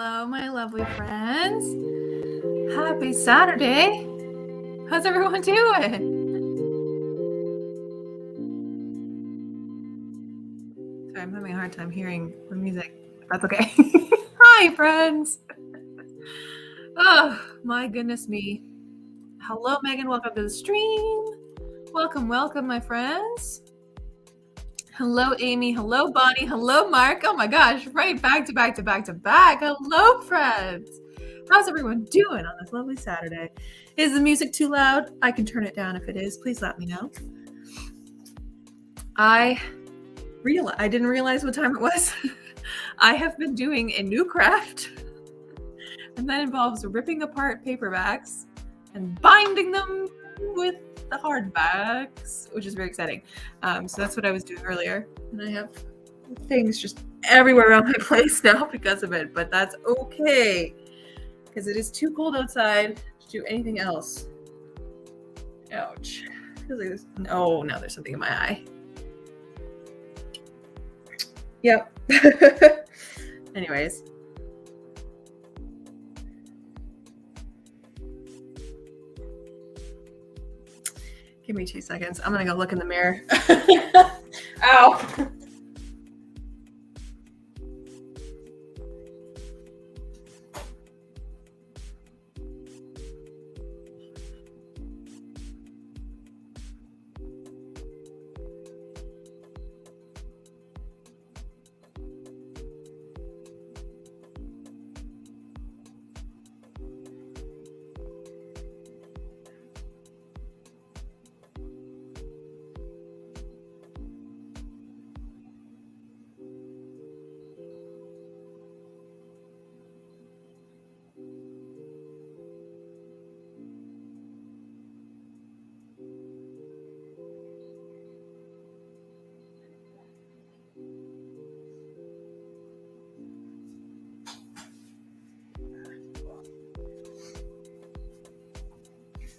Hello, my lovely friends. Happy Saturday. How's everyone doing? Sorry, I'm having a hard time hearing the music. That's okay. Hi, friends. Oh, my goodness me. Hello, Megan. Welcome to the stream. Welcome, my friends. Hello, Amy. Hello, Bonnie. Hello, Mark. Oh my gosh, right back to back. Hello, friends. How's everyone doing on this lovely Saturday? Is the music too loud? I can turn it down if it is. Please let me know. I didn't realize what time it was. I have been doing a new craft, and that involves ripping apart paperbacks and binding them with the hardbacks, which is very exciting. So that's what I was doing earlier, and I have things just everywhere around my place now because of it, but that's okay because it is too cold outside to do anything else. Ouch. Oh, now there's something in my eye. Yep. Anyways. Give me 2 seconds. I'm gonna go look in the mirror. Ow.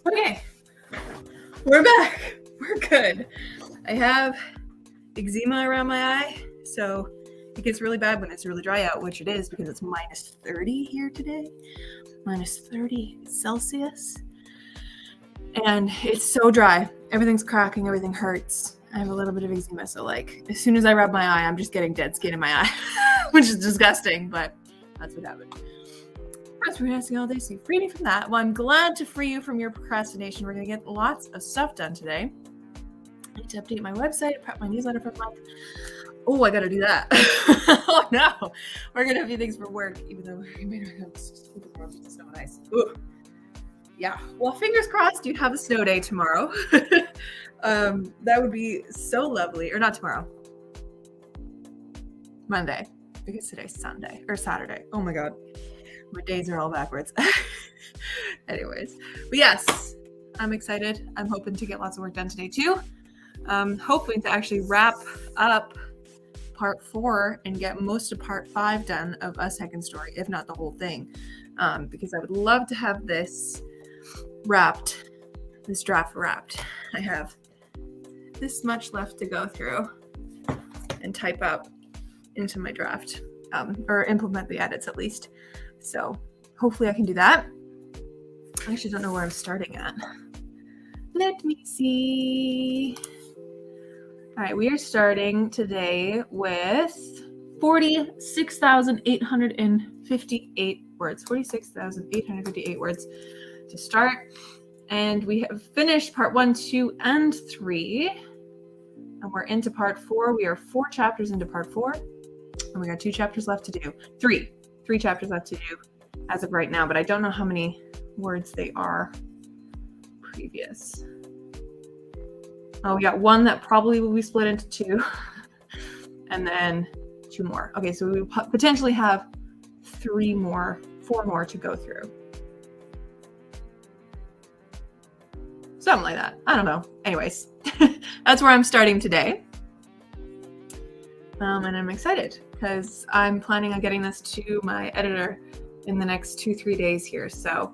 Okay, we're back. We're good. I have eczema around my eye, so it gets really bad when it's really dry out, which it is because it's minus 30 here today, minus 30 Celsius, and it's so dry. Everything's cracking, everything hurts. I have a little bit of eczema, so like as soon as I rub my eye, I'm just getting dead skin in my eye, which is disgusting, but that's what happened. Procrastinating all day, so you free me from that. Well, I'm glad to free you from your procrastination. We're going to get lots of stuff done today. I need to update my website, prep my newsletter for the month. Oh, I got to do that. Oh, no. We're going to have a few things for work, even though we may not have snow and ice. Ooh. Yeah. Well, fingers crossed you have a snow day tomorrow. That would be so lovely. Or not tomorrow. Monday. Because today's Sunday. Or Saturday. Oh, my God. My days are all backwards. Anyways, but yes, I'm excited. I'm hoping to get lots of work done today too. Hoping to actually wrap up part 4 and get most of part 5 done of A Second Story, if not the whole thing, because I would love to have this draft wrapped. I have this much left to go through and type up into my draft, or implement the edits at least. So hopefully I can do that. I actually don't know where I'm starting at. Let me see. All right, we are starting today with 46,858 words. 46,858 words to start. And we have finished part 1, 2, and 3. And we're into part 4. We are 4 chapters into part 4. And we got 2 chapters left to do. 3 chapters left to do as of right now, but I don't know how many words they are previous. Oh, we got 1 that probably will be split into 2, and then 2 more. Okay, so we potentially have 4 more to go through. Something like that. I don't know. Anyways, that's where I'm starting today. And I'm excited because I'm planning on getting this to my editor in the next 2-3 days here. So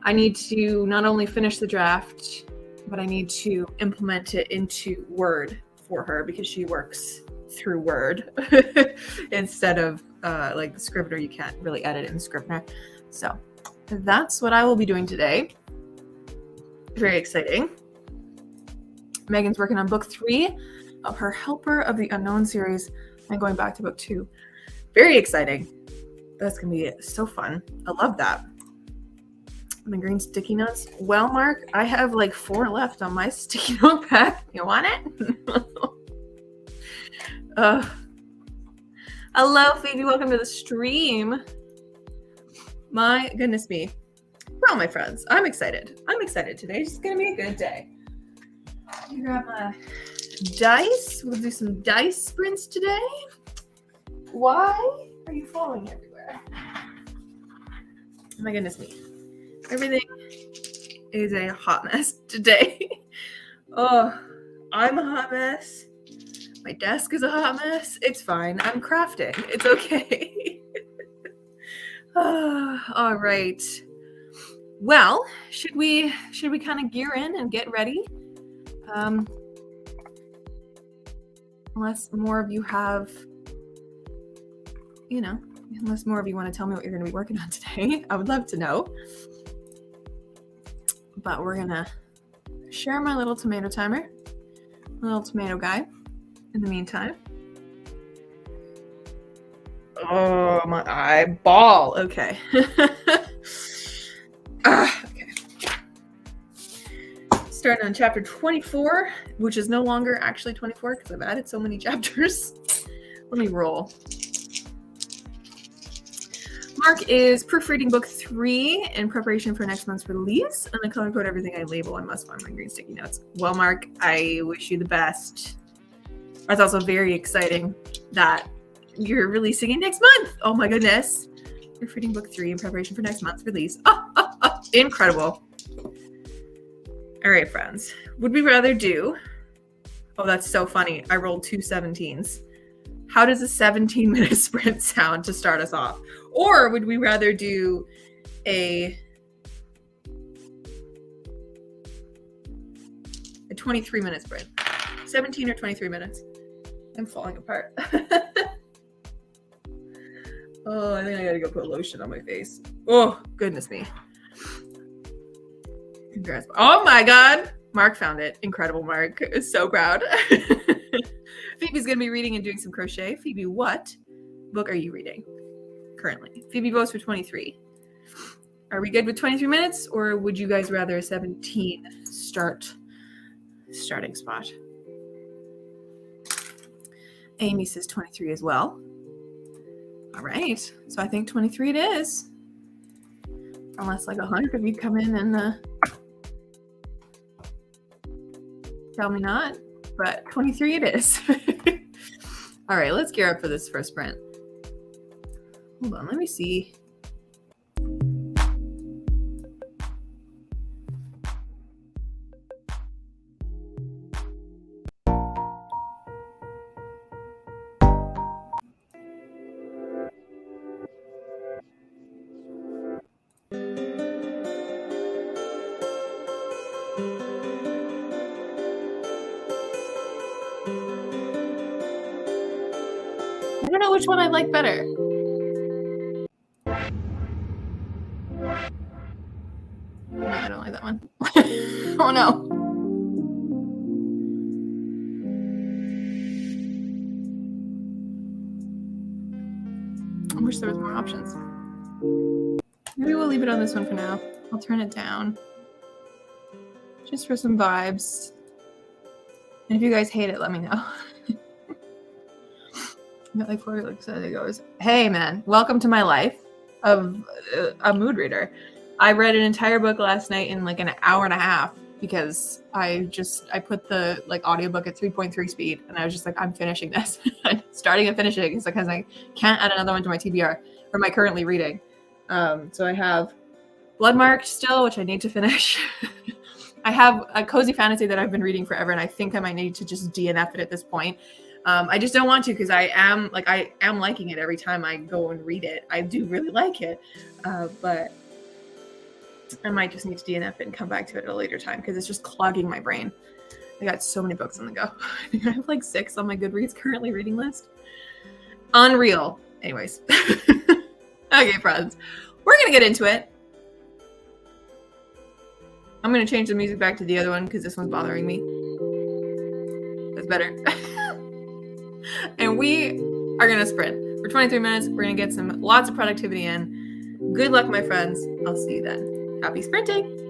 I need to not only finish the draft, but I need to implement it into Word for her because she works through Word instead of like the Scrivener. You can't really edit in Scrivener. So that's what I will be doing today. Very exciting. Megan's working on book 3 of her Helper of the Unknown series and going back to book 2. Very exciting. That's going to be so fun. I love that. The green sticky notes. Well, Mark, I have like 4 left on my sticky note pack. You want it? Hello, Phoebe. Welcome to the stream. My goodness me. Well, my friends, I'm excited. I'm excited today. It's going to be a good day. Let me grab my dice. We'll do some dice sprints today. Why are you falling everywhere? Oh my goodness me. Everything is a hot mess today. Oh, I'm a hot mess. My desk is a hot mess. It's fine. I'm crafting. It's okay. All right. Well, should we kind of gear in and get ready? Unless more of you have, unless more of you want to tell me what you're going to be working on today, I would love to know. But we're going to share my little tomato timer, little tomato guy in the meantime. Oh, my eyeball. Okay. Okay. Starting on chapter 24, which is no longer actually 24 because I've added so many chapters. Let me roll. Mark is proofreading book 3 in preparation for next month's release, and I color code everything I label. I must find my green sticky notes. Well, Mark, I wish you the best. It's also very exciting that you're releasing it next month. Oh my goodness. Proofreading book 3 in preparation for next month's release. Incredible. All right, friends. Would we rather do... Oh, that's so funny. I rolled 2 17s. How does a 17-minute sprint sound to start us off? Or would we rather do a 23-minute sprint? 17 or 23 minutes? I'm falling apart. Oh, I think I gotta go put lotion on my face. Oh, goodness me. Congrats. Oh my God. Mark found it. Incredible, Mark. So proud. Phoebe's going to be reading and doing some crochet. Phoebe, what book are you reading currently? Phoebe votes for 23. Are we good with 23 minutes, or would you guys rather a 17 starting spot? Amy says 23 as well. All right. So I think 23 it is. Unless like 100 of you come in and tell me not. But 23 it is. All right, let's gear up for this first sprint. Hold on, let me see. I don't know which one I like better. No, I don't like that one. Oh no. I wish there was more options. Maybe we'll leave it on this one for now. I'll turn it down. Just for some vibes. And if you guys hate it, let me know. Like 40 looks at it goes, hey man, welcome to my life of a mood reader. I read an entire book last night in like an hour and a half because I put the like audiobook at 3.3 speed and I was just like, I'm finishing this. Starting and finishing. It's because I can't add another one to my TBR or my currently reading. So I have Bloodmarked still, which I need to finish. I have a cozy fantasy that I've been reading forever and I think I might need to just DNF it at this point. I just don't want to because I am liking it every time I go and read it. I do really like it, but I might just need to DNF it and come back to it at a later time because it's just clogging my brain. I got so many books on the go. I think I have like 6 on my Goodreads currently reading list. Unreal. Anyways. Okay, friends. We're going to get into it. I'm going to change the music back to the other one because this one's bothering me. That's better. And we are going to sprint. For 23 minutes, we're going to get lots of productivity in. Good luck, my friends. I'll see you then. Happy sprinting.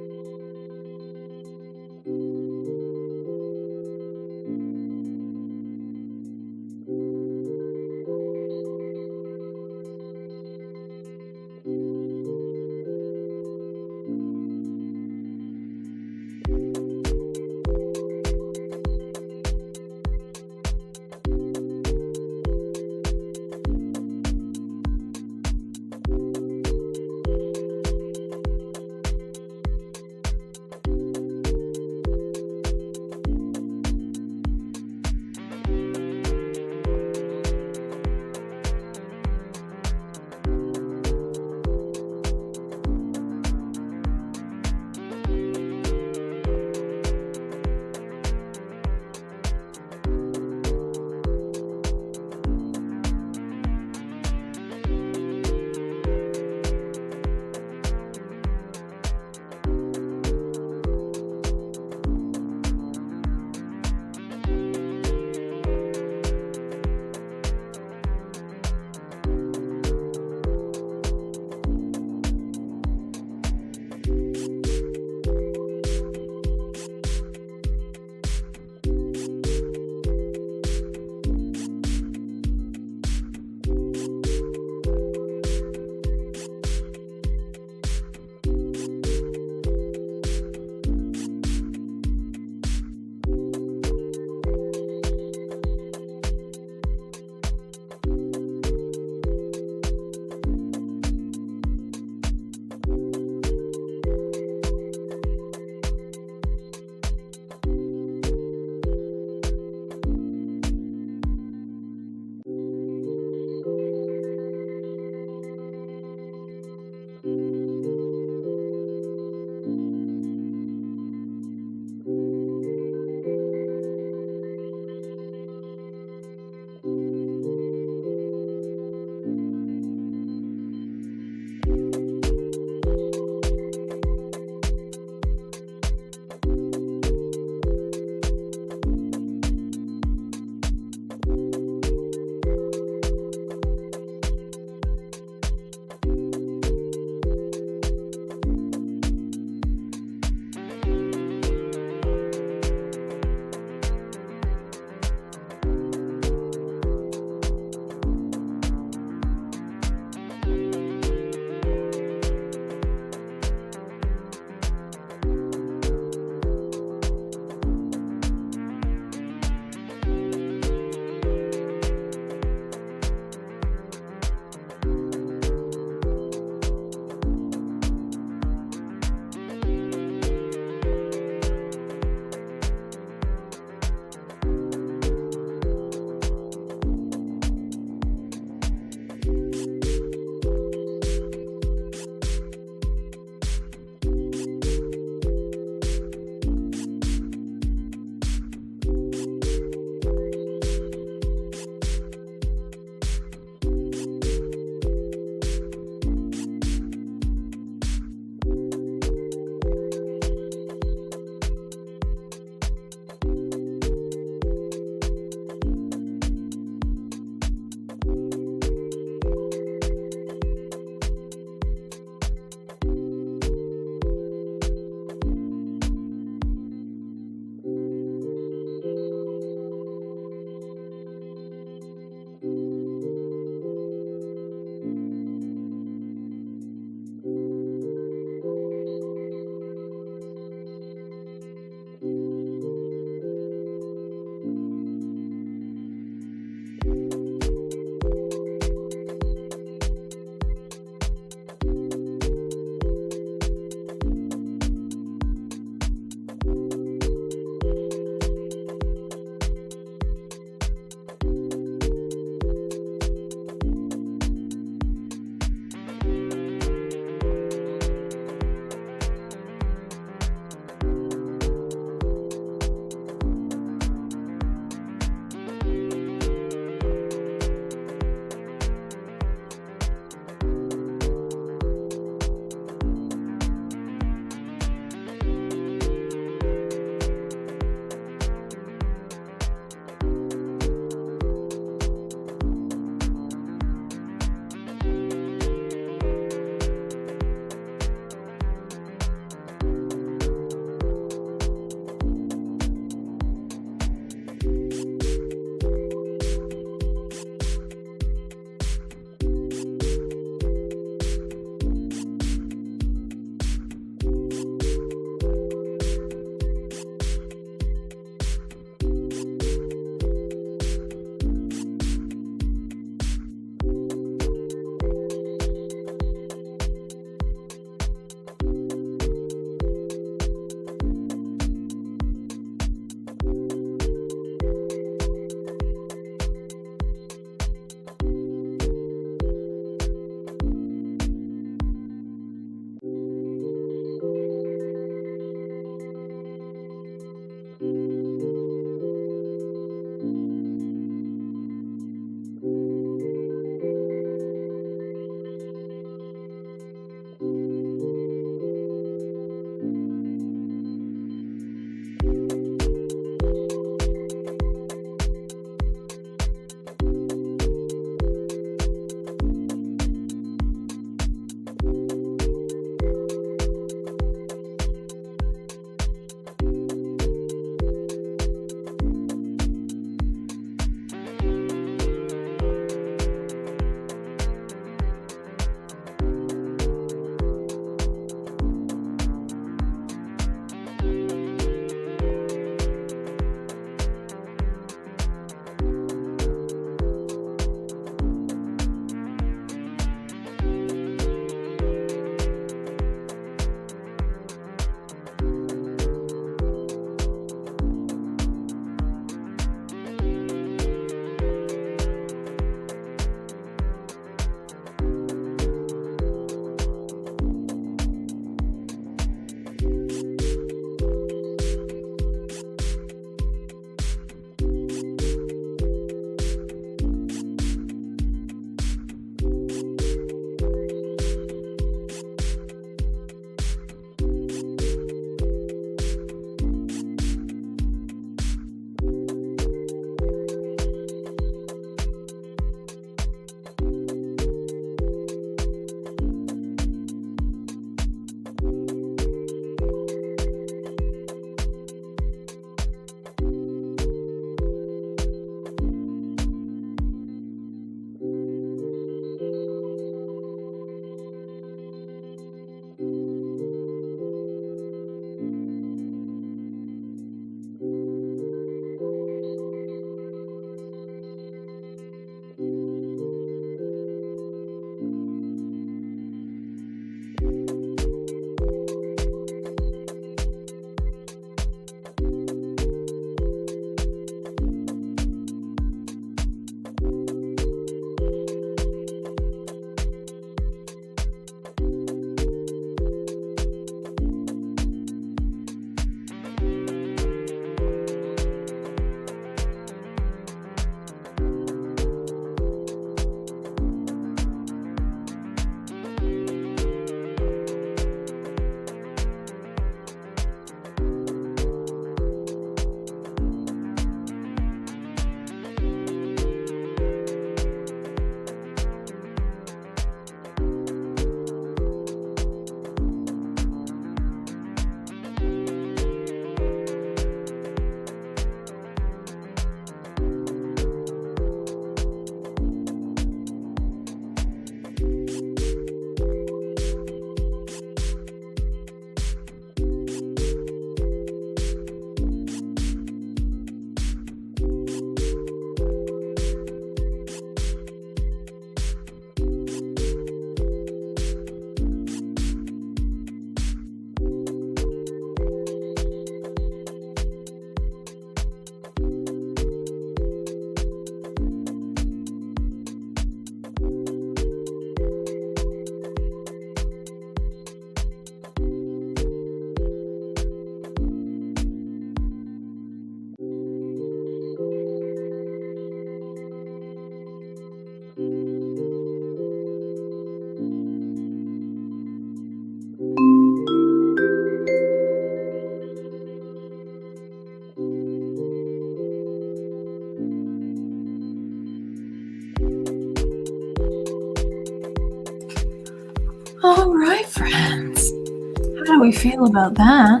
do we feel about that?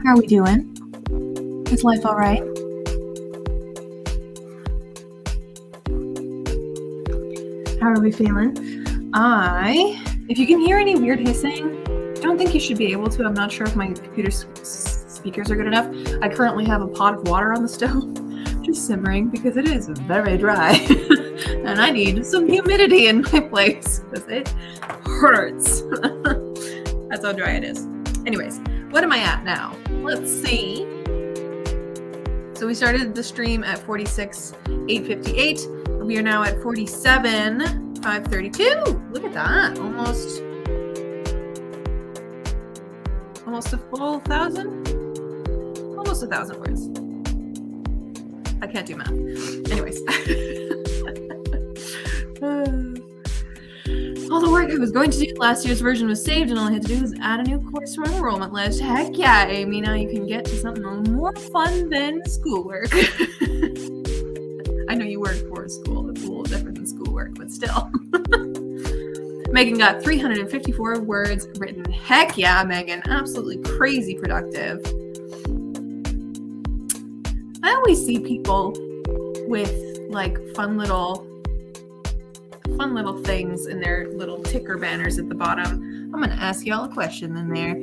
How are we doing? Is life all right? How are we feeling? If you can hear any weird hissing, don't think you should be able to. I'm not sure if my computer's speakers are good enough. I currently have a pot of water on the stove, just simmering because it is very dry. And I need some humidity in my place because it hurts. That's how dry it is. Anyways, what am I at now? Let's see. So we started the stream at 46,858. We are now at 47,532. Look at that. Almost a full 1,000? Almost 1,000 words. I can't do math. Anyways. All the work I was going to do, last year's version was saved, and all I had to do was add a new course to our enrollment list. Heck yeah, Amy. Now you can get to something more fun than schoolwork. I know you work for school. It's a little different than schoolwork, but still. Megan got 354 words written. Heck yeah, Megan. Absolutely crazy productive. I always see people with like fun little things in their little ticker banners at the bottom. I'm going to ask y'all a question in there.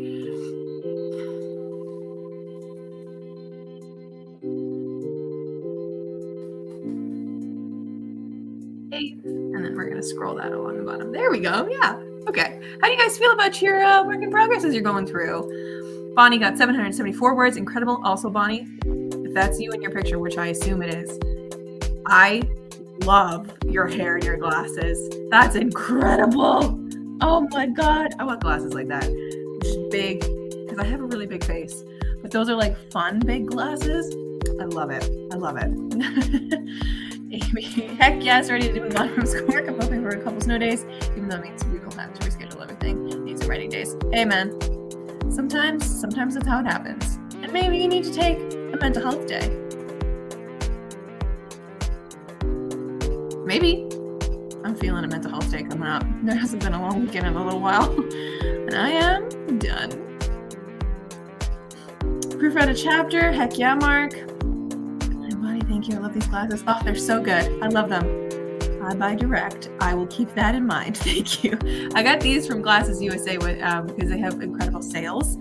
And then we're going to scroll that along the bottom. There we go. Yeah. Okay. How do you guys feel about your work in progress as you're going through? Bonnie got 774 words. Incredible. Also, Bonnie, if that's you in your picture, which I assume it is, I love your hair and your glasses. That's incredible. Oh my God. I want glasses like that. Just big, because I have a really big face. But those are like fun big glasses. I love it. I love it. Amy, heck yes, ready to move on from schoolwork. I'm hoping for a couple snow days, even though it means we will have to reschedule everything. Need some writing days. Amen. Sometimes that's how it happens. And maybe you need to take a mental health day. Maybe. I'm feeling a mental health day coming up. There hasn't been a long weekend in a little while. And I am done. Proofread a chapter. Heck yeah, Mark. Thank you. I love these glasses. Oh, they're so good. I love them. I buy direct. I will keep that in mind. Thank you. I got these from Glasses USA because they have incredible sales.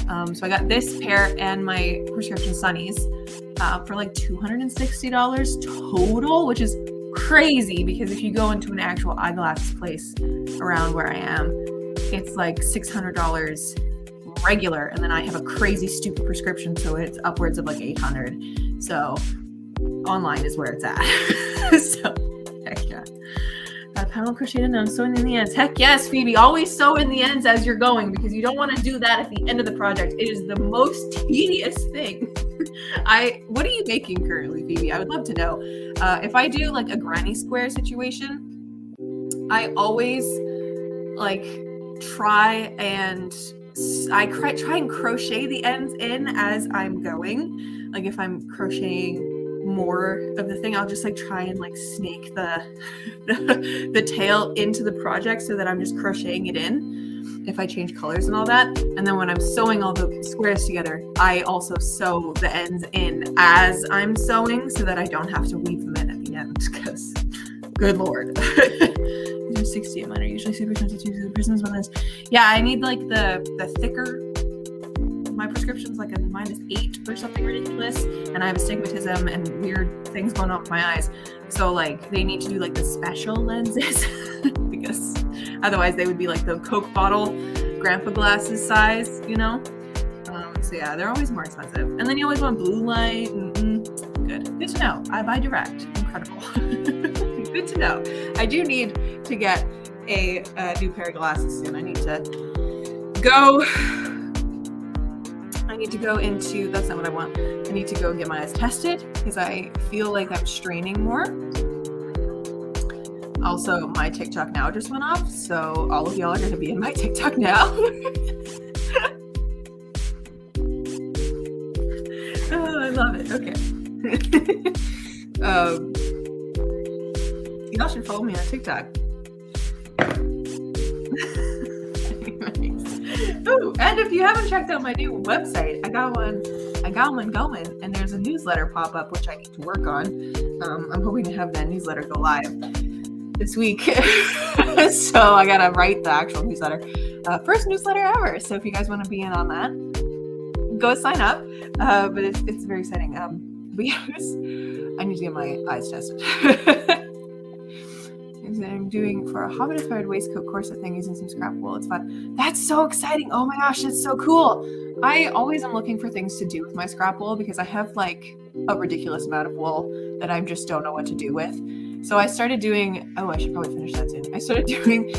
So I got this pair and my prescription sunnies for like $260 total, which is crazy because if you go into an actual eyeglasses place around where I am, it's like $600 regular. And then I have a crazy stupid prescription, so it's upwards of like $800. So online is where it's at. So, heck yeah. Got a panel crocheted and I'm sewing in the ends. Heck yes, Phoebe. Always sew in the ends as you're going because you don't want to do that at the end of the project. It is the most tedious thing. What are you making currently, Phoebe? I would love to know. If I do like a granny square situation, I always like try and crochet the ends in as I'm going. Like if I'm crocheting more of the thing, I'll just like try and like snake the tail into the project so that I'm just crocheting it in if I change colors and all that. And then when I'm sewing all the squares together, I also sew the ends in as I'm sewing so that I don't have to weave them in at the end because good Lord. These are 60 of mine are usually super sensitive to the prisons one is. Yeah, I need like the thicker. My prescription's like a -8 or something ridiculous, and I have astigmatism and weird things going on with my eyes. So like they need to do like the special lenses because otherwise they would be like the Coke bottle grandpa glasses size, you know? So yeah, they're always more expensive. And then you always want blue light. Good to know. I buy direct. Incredible. Good to know. I do need to get a new pair of glasses soon. I need to go into, that's not what I want. I need to go get my eyes tested because I feel like I'm straining more. Also, my TikTok now just went off, so all of y'all are going to be in my TikTok now. Oh, I love it. Okay. Y'all should follow me on TikTok. Woo! And if you haven't checked out my new website, I got one going, and there's a newsletter pop up which I need to work on. I'm hoping to have that newsletter go live this week. So I gotta write the actual newsletter. First newsletter ever. So if you guys want to be in on that, go sign up. But it's very exciting. But yes, I need to get my eyes tested. I'm doing for a Hobbit-inspired waistcoat corset thing using some scrap wool. It's fun. That's so exciting. Oh my gosh, that's so cool. I always am looking for things to do with my scrap wool because I have like a ridiculous amount of wool that I just don't know what to do with. So I started doing, I should probably finish that soon. I started doing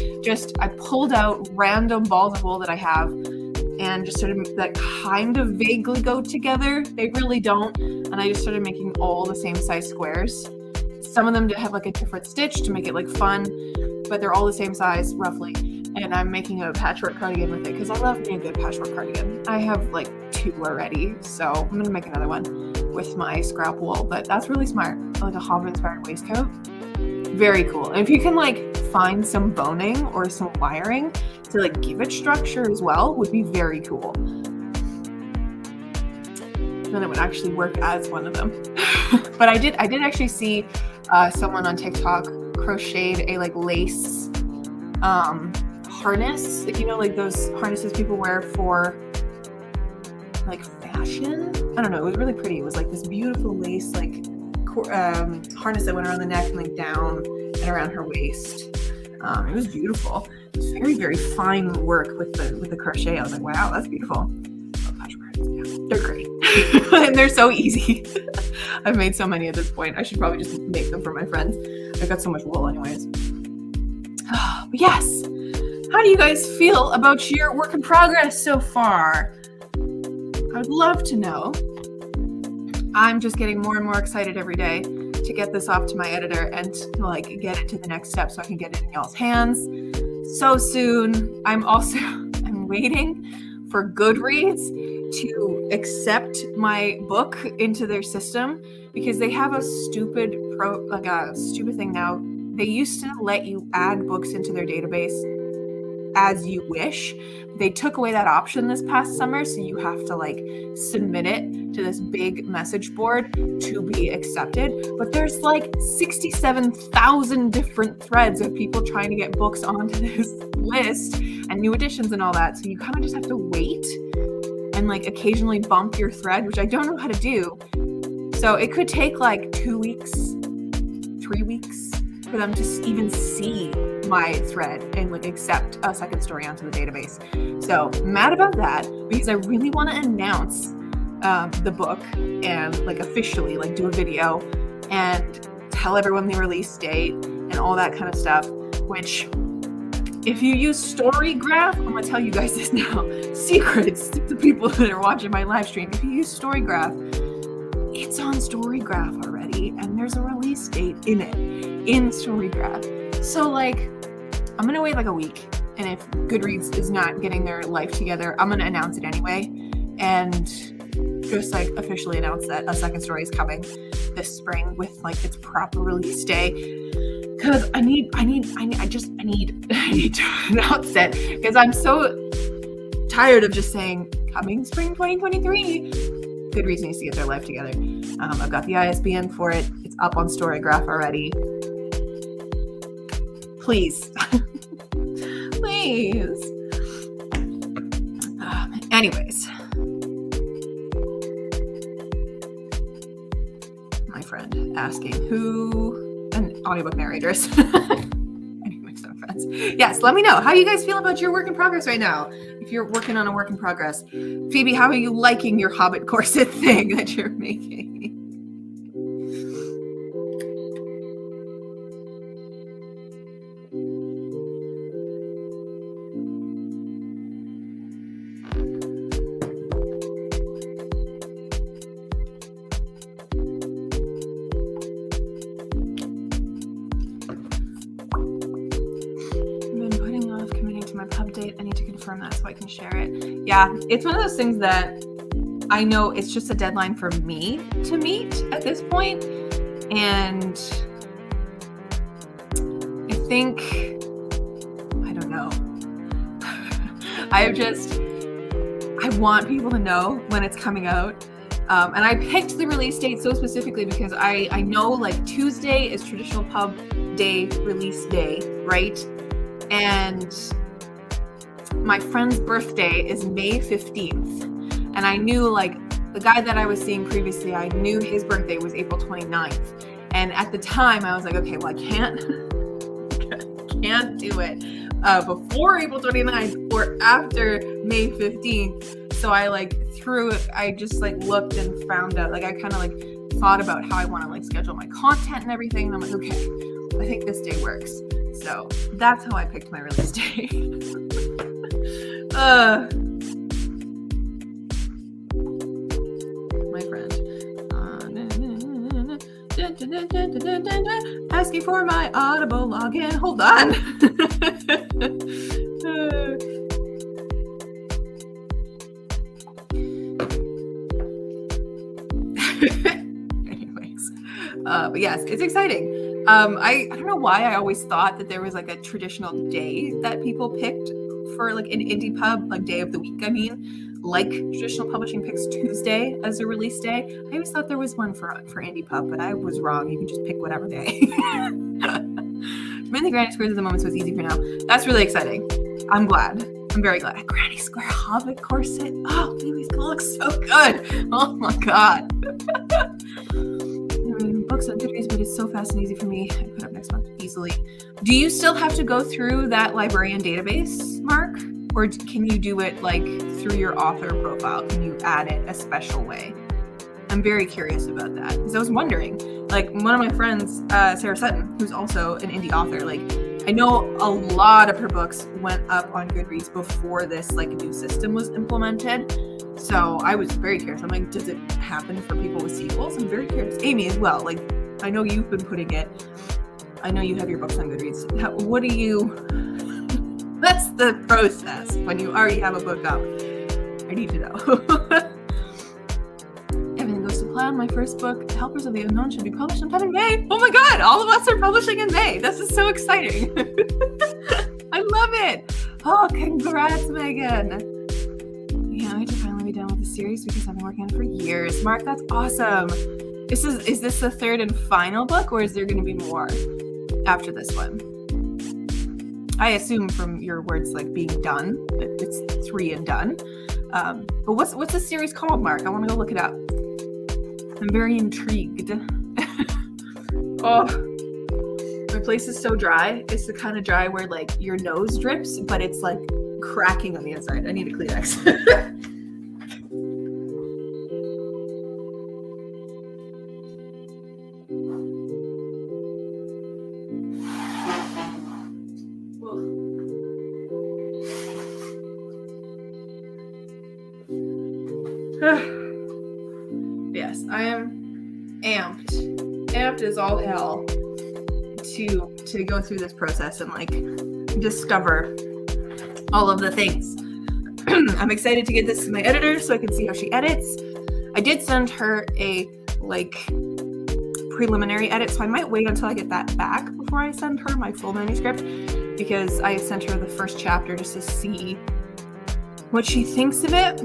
I pulled out random balls of wool that I have and just started that kind of vaguely go together. They really don't. And I just started making all the same size squares. Some of them have like a different stitch to make it like fun, but they're all the same size roughly. And I'm making a patchwork cardigan with it because I love me a good patchwork cardigan. I have like 2 already, so I'm gonna make another one with my scrap wool. But that's really smart. Like a Hobbit-inspired waistcoat, very cool. And if you can like find some boning or some wiring to like give it structure as well, would be very cool. Then it would actually work as one of them. But I did actually see someone on TikTok crocheted a like lace harness, like, you know, like those harnesses people wear for like fashion. I don't know, it was really pretty. It was like this beautiful lace like harness that went around the neck and like down and around her waist. It was beautiful. It was very, very fine work with the crochet. I was like, wow, that's beautiful. They're great. And they're so easy. I've made so many at this point. I should probably just make them for my friends. I've got so much wool anyways. But yes, how do you guys feel about your work in progress so far? I would love to know. I'm just getting more and more excited every day to get this off to my editor and to like get it to the next step so I can get it in y'all's hands so soon. I'm waiting for Goodreads to accept my book into their system because they have a stupid thing now. They used to let you add books into their database as you wish. They took away that option this past summer, so you have to like submit it to this big message board to be accepted. But there's like 67,000 different threads of people trying to get books onto this list and new editions and all that. So you kind of just have to wait and like occasionally bump your thread, which I don't know how to do. So it could take like 2 weeks, 3 weeks for them to even see my thread and like accept a second story onto the database. So mad about that because I really want to announce the book and like officially like do a video and tell everyone the release date and all that kind of stuff, which if you use Storygraph, I'm gonna tell you guys this now, secrets to the people that are watching my live stream. If you use Storygraph, it's on Storygraph already and there's a release date in it, in Storygraph. So like, I'm gonna wait like a week, and if Goodreads is not getting their life together, I'm gonna announce it anyway and just like officially announce that a second story is coming this spring with like its proper release day. Because I need to announce it because I'm so tired of just saying coming spring 2023. Goodreads needs to get their life together. I've got the ISBN for it. It's up on Storygraph already. Please. Please. Anyways. My friend asking who... and audiobook narrators. Anyway, so friends. Yes, let me know. How you guys feel about your work in progress right now? If you're working on a work in progress. Phoebe, how are you liking your Hobbit corset thing that you're making? That so I can share it. Yeah, it's one of those things that I know it's just a deadline for me to meet at this point, and I think I don't know. I've just want people to know when it's coming out. And I picked the release date so specifically because I know like Tuesday is traditional pub day release day, right? And my friend's birthday is May 15th. And I knew like the guy that I was seeing previously, I knew his birthday was April 29th. And at the time I was like, okay, well, I can't do it before April 29th or after May 15th. So I just like looked and found out, like I kind of like thought about how I want to like schedule my content and everything. And I'm like, okay, I think this day works. So that's how I picked my release date. My friend. Asking for my Audible login. Hold on. Anyways, but yes, it's exciting. I don't know why I always thought that there was like a traditional day that people picked for like an indie pub, like day of the week. I mean, like traditional publishing picks Tuesday as a release day. I always thought there was one for indie pub, but I was wrong. You can just pick whatever day. Mainly Granny Squares at the moment, so it's easy for now. That's really exciting. I'm glad. I'm very glad. A Granny Square Hobbit corset. Oh, baby's gonna look so good. Oh my god. Books on Goodreads, but it's so fast and easy for me. I put up next month easily. Do you still have to go through that librarian database, Mark? Or can you do it like through your author profile? Can you add it a special way? I'm very curious about that because I was wondering, like one of my friends, Sarah Sutton, who's also an indie author, like I know a lot of her books went up on Goodreads before this like new system was implemented. So I was very curious. I'm like, does it happen for people with sequels? I'm very curious. Amy as well. Like, I know you've been putting it. I know you have your books on Goodreads. What do you... That's the process when you already have a book up. I need to know. Everything goes to plan. My first book, Helpers of the Unknown, should be published sometime in May. Oh my god, all of us are publishing in May. This is so exciting. I love it. Oh, congrats, Megan. Yeah, I should finally be done with the series because I've been working on it for years. Mark, that's awesome. Is this the third and final book, or is there going to be more after this one? I assume from your words, like being done, that it's 3 and done. But what's the series called, Mark? I want to go look it up. I'm very intrigued. Oh, my place is so dry. It's the kind of dry where like your nose drips, but it's like cracking on the inside. I need a Kleenex. Yes, I am amped as all hell to go through this process and like discover all of the things. I'm excited to get this to my editor so I can see how she edits. I did send her a like preliminary edit, so I might wait until I get that back before I send her my full manuscript, because I sent her the first chapter just to see what she thinks of it.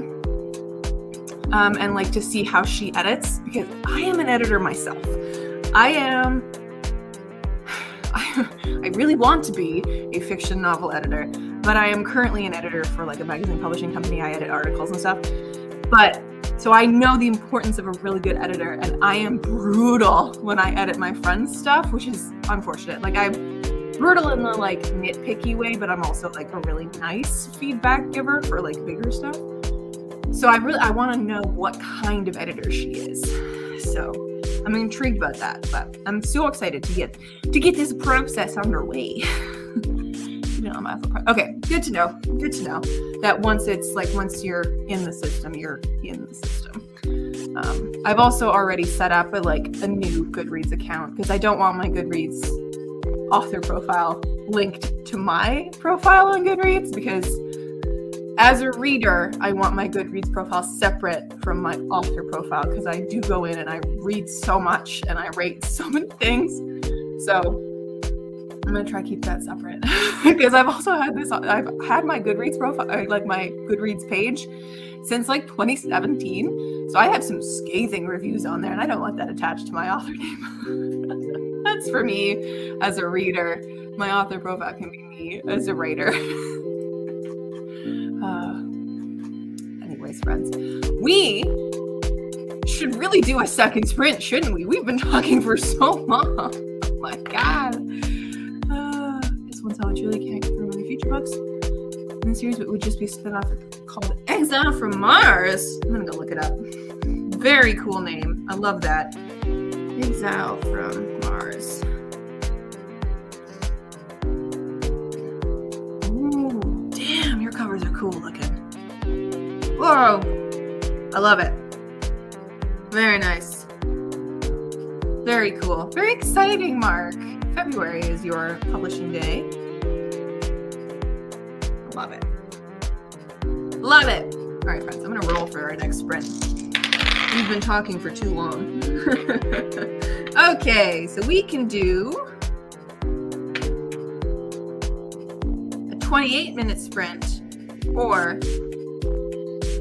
And like to see how she edits, because I am an editor myself. I really want to be a fiction novel editor, but I am currently an editor for like a magazine publishing company. I edit articles and stuff. But so I know the importance of a really good editor, and I am brutal when I edit my friends' stuff, which is unfortunate. Like I'm brutal in the like nitpicky way, but I'm also like a really nice feedback giver for like bigger stuff. So I want to know what kind of editor she is. So I'm intrigued about that, but I'm so excited to get this process underway. Okay, good to know. Good to know that once you're in the system, you're in the system. I've also already set up a new Goodreads account because I don't want my Goodreads author profile linked to my profile on Goodreads, because as a reader, I want my Goodreads profile separate from my author profile, because I do go in and I read so much and I rate so many things. So I'm gonna try to keep that separate because I've also had this. I've had my Goodreads profile, like my Goodreads page, since like 2017. So I have some scathing reviews on there, and I don't want that attached to my author name. That's for me as a reader. My author profile can be me as a writer. Anyways, friends, we should really do a second sprint, shouldn't we? We've been talking for so long. Oh my god. This one's how I truly can't confirm any future books in the series, but it would just be a spin-off called Exile from Mars. I'm gonna go look it up. Very cool name. I love that. Exile from Mars. Ooh, damn, your covers are cool looking. Whoa, I love it. Very nice. Very cool. Very exciting, Mark. February is your publishing day. Love it. Love it. All right, friends, I'm going to roll for our next sprint. We've been talking for too long. Okay, so we can do a 28-minute sprint or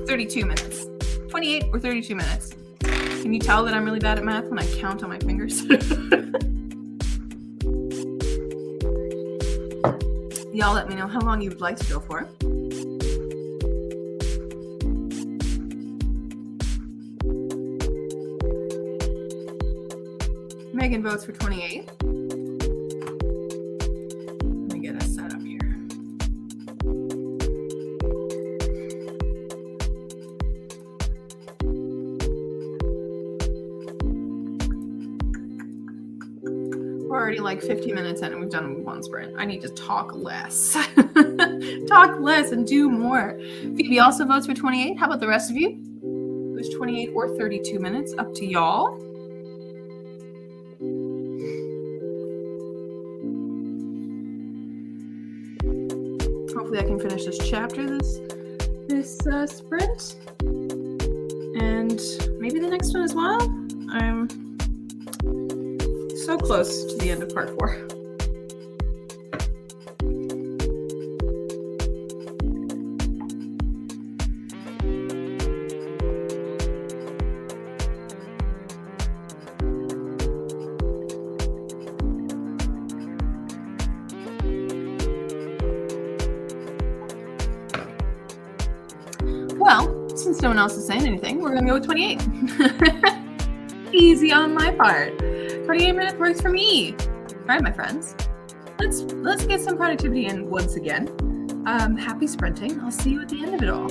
32 minutes. 28 or 32 minutes. Can you tell that I'm really bad at math when I count on my fingers? Y'all let me know how long you would like to go for. Megan votes for 28. Let me get us set up here. We're already like 50 minutes in and we've done one sprint. I need to talk less. Talk less and do more. Phoebe also votes for 28. How about the rest of you? It was 28 or 32 minutes. Up to y'all. Hopefully I can finish this chapter, this sprint. And maybe the next one as well. I'm so close to the end of part 4. Well, since no one else is saying anything, we're going to go with 28. Easy on my part. 28 minutes works for me. All right, my friends. Let's get some productivity in once again. Happy sprinting. I'll see you at the end of it all.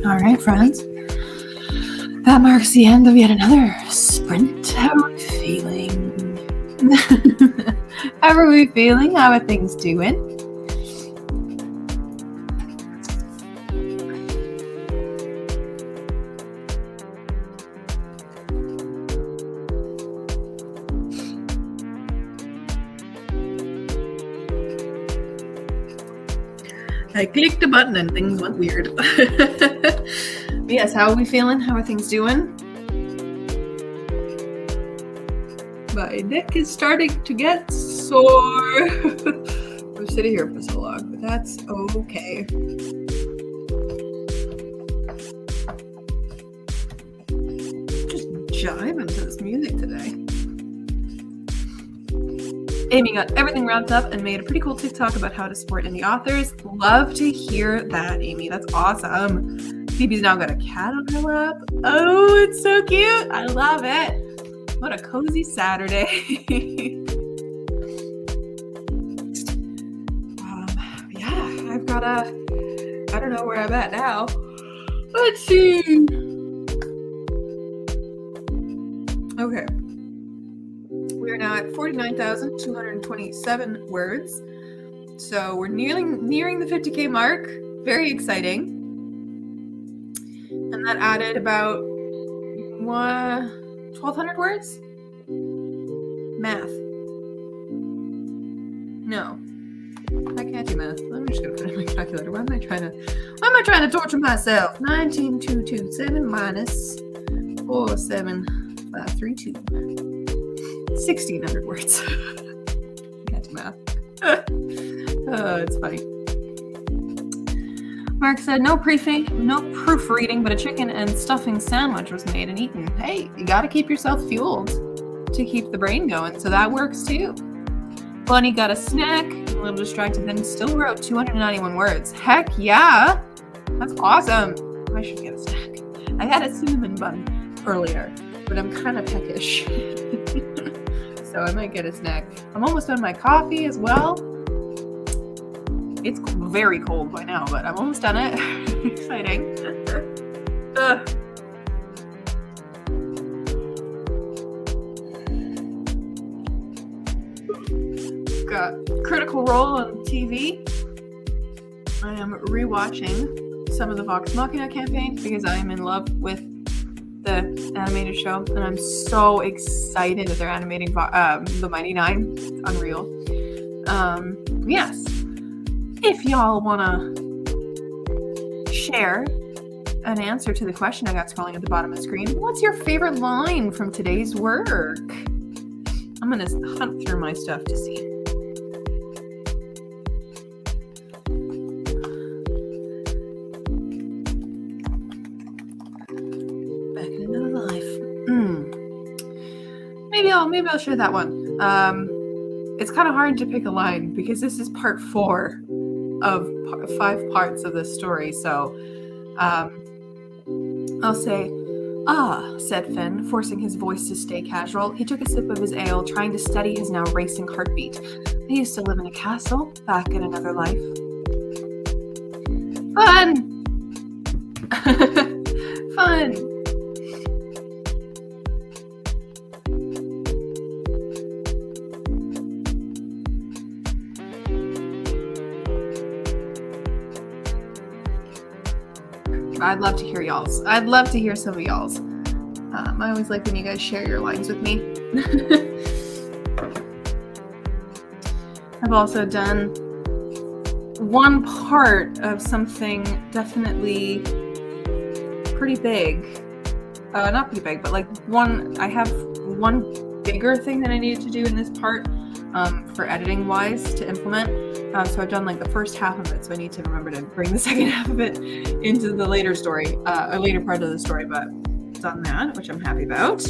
All right, friends. That marks the end of yet another sprint. How are we feeling? How are we feeling? How are things doing? I clicked a button and things went weird. Yes, how are we feeling? How are things doing? My neck is starting to get sore. We're sitting here for so long, but that's okay. Just jiving to this music today. Amy got everything wrapped up and made a pretty cool TikTok about how to support indie authors. Love to hear that, Amy. That's awesome. Phoebe's now got a cat on her lap. Oh, it's so cute. I love it. What a cozy Saturday. Yeah, I've got I don't know where I'm at now. Let's see. Okay. We are now at 49,227 words. So we're nearing the 50K mark. Very exciting. And that added about 1,200 words? Math. No. I can't do math. I'm just gonna put it in my calculator. Why am I trying to torture myself? 19,227 minus 47532. 1,600 words. Can't do math. Oh, it's funny. Mark said, no proofreading, but a chicken and stuffing sandwich was made and eaten. Hey, you gotta keep yourself fueled to keep the brain going, so that works too. Bunny got a snack, a little distracted, then still wrote 291 words. Heck yeah! That's awesome. I should get a snack. I had a cinnamon bun earlier, but I'm kind of peckish. So I might get a snack. I'm almost done my coffee as well. It's very cold by now, but I'm almost done it. Exciting. Got Critical Role on TV. I am rewatching some of the Vox Machina campaign because I am in love with the animated show, and I'm so excited that they're animating the Mighty Nine. It's unreal. Yes. If y'all want to share an answer to the question I got scrolling at the bottom of the screen, what's your favorite line from today's work? I'm going to hunt through my stuff to see. Back in another life. Maybe I'll share that one. It's kind of hard to pick a line because this is part 4 of 5 parts of this story. So I'll say, said Finn, forcing his voice to stay casual. He took a sip of his ale, trying to steady his now racing heartbeat. I used to live in a castle back in another life. Fun! Fun! I'd love to hear y'all's. I'd love to hear some of y'all's. I always like when you guys share your lines with me. I've also done one part of something definitely pretty big. Not pretty big, but like I have one bigger thing that I needed to do in this part for editing wise to implement. So I've done like the first half of it, so I need to remember to bring the second half of it into the later story, a later part of the story, but done that, which I'm happy about.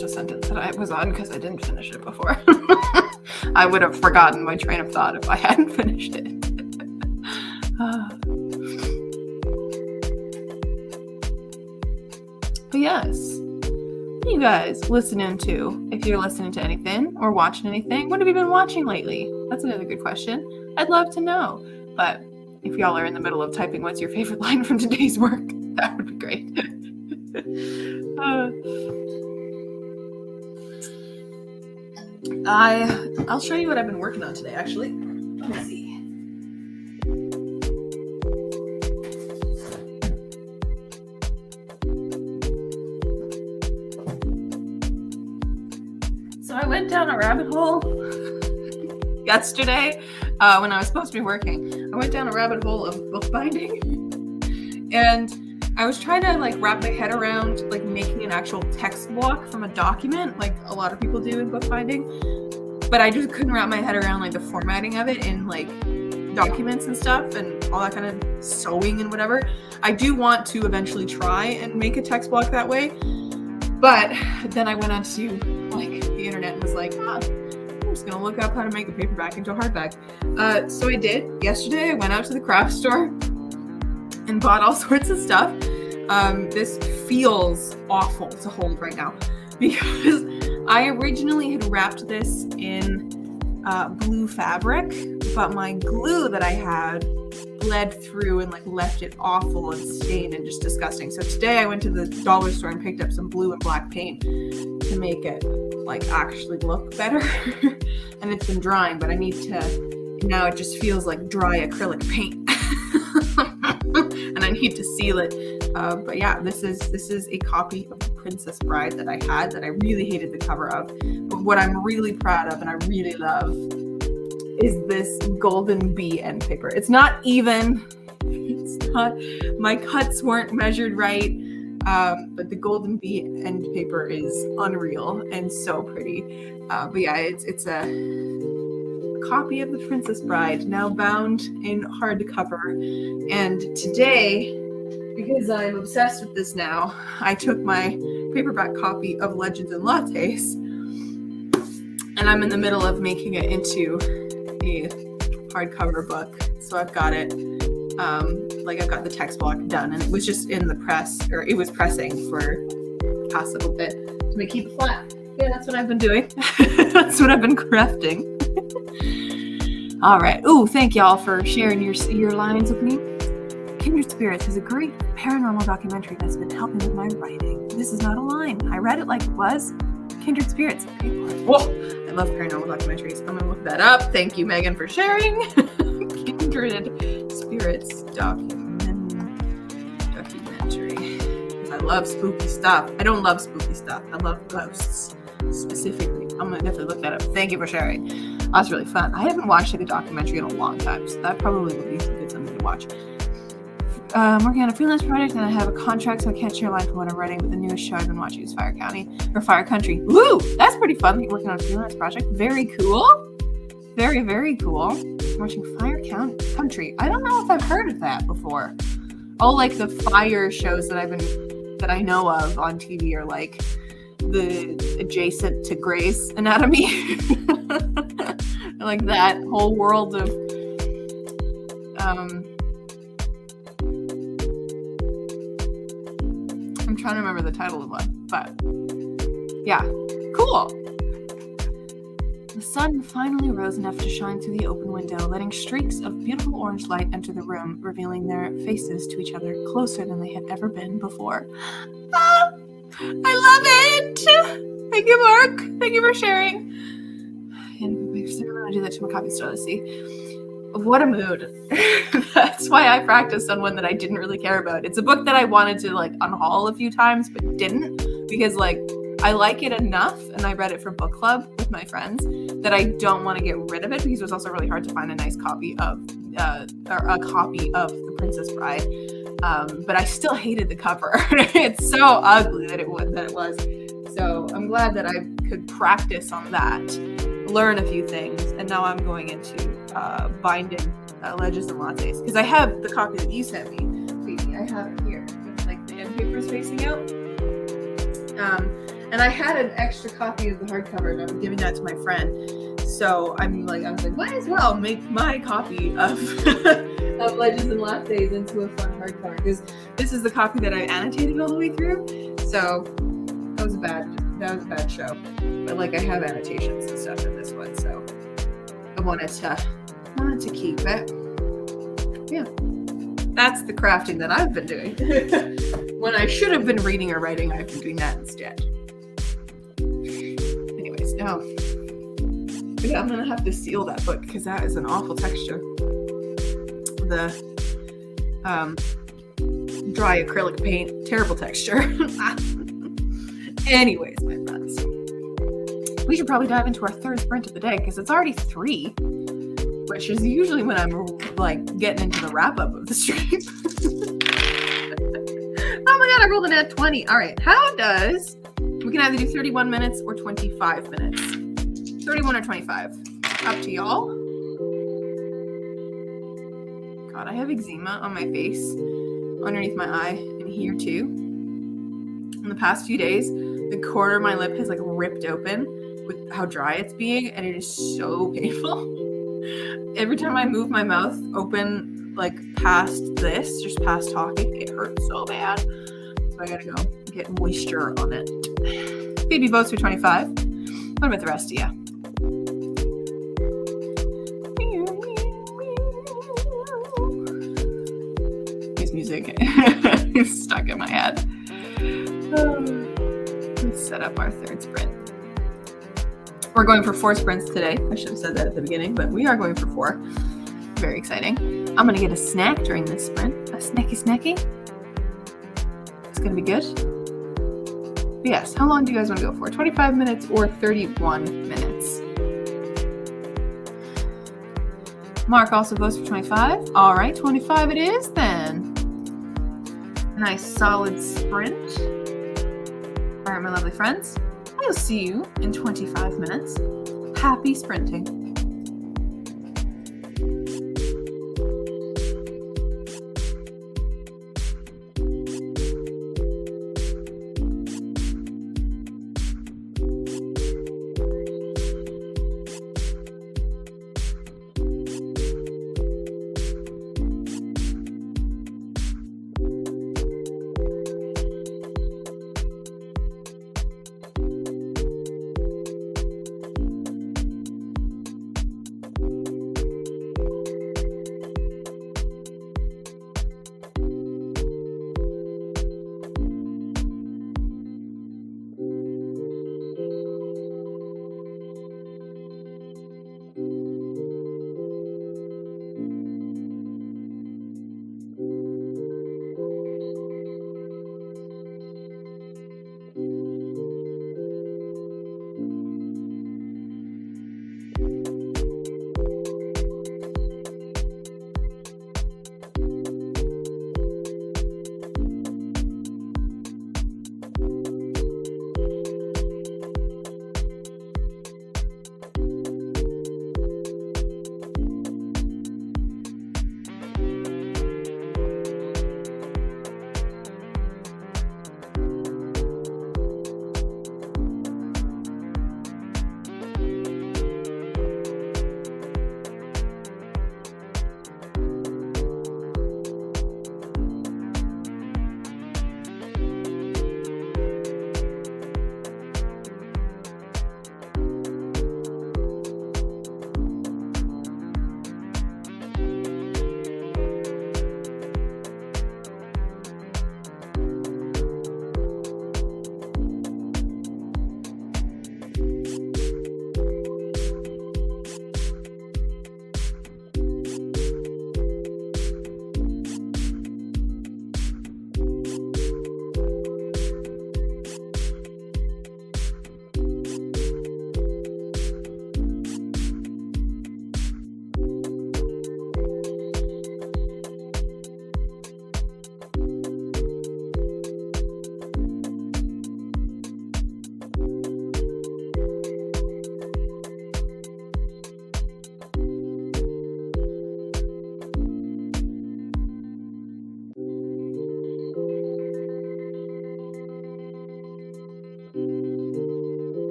The sentence that I was on because I didn't finish it before. I would have forgotten my train of thought if I hadn't finished it. But yes, what are you guys listening to? If you're listening to anything or watching anything, what have you been watching lately? That's another good question. I'd love to know. But if y'all are in the middle of typing what's your favorite line from today's work, that would be great. I'll show you what I've been working on today, actually. Let me see. So I went down a rabbit hole yesterday when I was supposed to be working. I went down a rabbit hole of bookbinding, and I was trying to like wrap my head around like making an actual text block from a document, like a lot of people do in bookbinding. But I just couldn't wrap my head around like the formatting of it in like documents and stuff and all that kind of sewing and whatever. I do want to eventually try and make a text block that way. But then I went onto like the internet and was like, I'm just gonna look up how to make a paperback into a hardback. So I did. Yesterday I went out to the craft store and bought all sorts of stuff. This feels awful to hold right now because I originally had wrapped this in blue fabric, but my glue that I had bled through and like left it awful and stained and just disgusting. So today I went to the dollar store and picked up some blue and black paint to make it like actually look better. And it's been drying, but I need to, now it just feels like dry acrylic paint. And I need to seal it. But yeah, this is a copy of The Princess Bride that I had that I really hated the cover of. But what I'm really proud of and I really love is this golden bee end paper. It's not even, my cuts weren't measured right, but the golden bee end paper is unreal and so pretty. But yeah, it's a copy of The Princess Bride, now bound in hardcover. And today, because I'm obsessed with this now, I took my paperback copy of Legends and Lattes, and I'm in the middle of making it into a hardcover book. So I've got it, I've got the text block done, and it was just in the press, or it was pressing for the past little bit to keep it flat. Yeah, that's what I've been doing. That's what I've been crafting. All right. Ooh, thank y'all for sharing your lines with me. Kindred Spirits is a great paranormal documentary that's been helping with my writing. This is not a line. I read it like it was. Kindred Spirits. Whoa, I love paranormal documentaries. I'm gonna look that up. Thank you, Megan, for sharing. Kindred Spirits documentary. Because I love spooky stuff. I don't love spooky stuff. I love ghosts specifically. I'm gonna definitely look that up. Thank you for sharing. That's really fun. I haven't watched like a documentary in a long time, so that probably would be some good something to watch. I'm working on a freelance project and I have a contract, so I can't share live from what I'm writing, but the newest show I've been watching is Fire Country. Woo! That's pretty fun. You're working on a freelance project. Very cool. Very, very cool. I'm watching Fire Country. I don't know if I've heard of that before. All like the fire shows that I know of on TV are like the adjacent to Grey's Anatomy. Like that whole world of I'm trying to remember the title of one, but yeah, cool. The sun finally rose enough to shine through the open window, letting streaks of beautiful orange light enter the room, revealing their faces to each other closer than they had ever been before. Ah, I love it! Thank you, Mark. Thank you for sharing. And I'm going to do that to my copy store. Let's see. What a mood. That's why I practiced on one that I didn't really care about. It's a book that I wanted to like unhaul a few times, but didn't, because like I like it enough, and I read it for book club with my friends, that I don't want to get rid of it, because it was also really hard to find a nice copy of a copy of The Princess Bride. But I still hated the cover. It's so ugly that it was. So I'm glad that I could practice on that, learn a few things, and now I'm going into binding Legends and Lattes, because I have the copy that you sent me, Phoebe. I have it here with like the end papers facing out, And I had an extra copy of the hardcover, and I'm giving that to my friend. So I was like, might as well make my copy of of Legends and Lattes into a fun hardcover, because this is the copy that I annotated all the way through. So that was a bad show. But like, I have annotations and stuff in this one, so I wanted to keep it. Yeah. That's the crafting that I've been doing. When I should have been reading or writing, I've been doing that instead. Anyways, now I'm gonna have to seal that book because that is an awful texture. The dry acrylic paint, terrible texture. Anyways, my friends, we should probably dive into our third sprint of the day because it's already 3, which is usually when I'm like getting into the wrap up of the stream. Oh my god, I rolled an at 20. All right, we can either do 31 minutes or 25 minutes. 31 or 25. Up to y'all. God, I have eczema on my face, underneath my eye, and here too. In the past few days, the corner of my lip has like ripped open with how dry it's being, and it is so painful. Every time I move my mouth open, like past this, just past talking, it hurts so bad. So I gotta go get moisture on it. Phoebe votes for 25. What about the rest of you? His music is stuck in my head. Let's set up our third sprint. We're going for 4 sprints today. I should have said that at the beginning, but we are going for 4. Very exciting. I'm going to get a snack during this sprint. A snacky. It's going to be good. But yes, how long do you guys want to go for? 25 minutes or 31 minutes? Mark also goes for 25. All right, 25 it is then. Nice solid sprint. All right, my lovely friends. I'll see you in 25 minutes. Happy sprinting.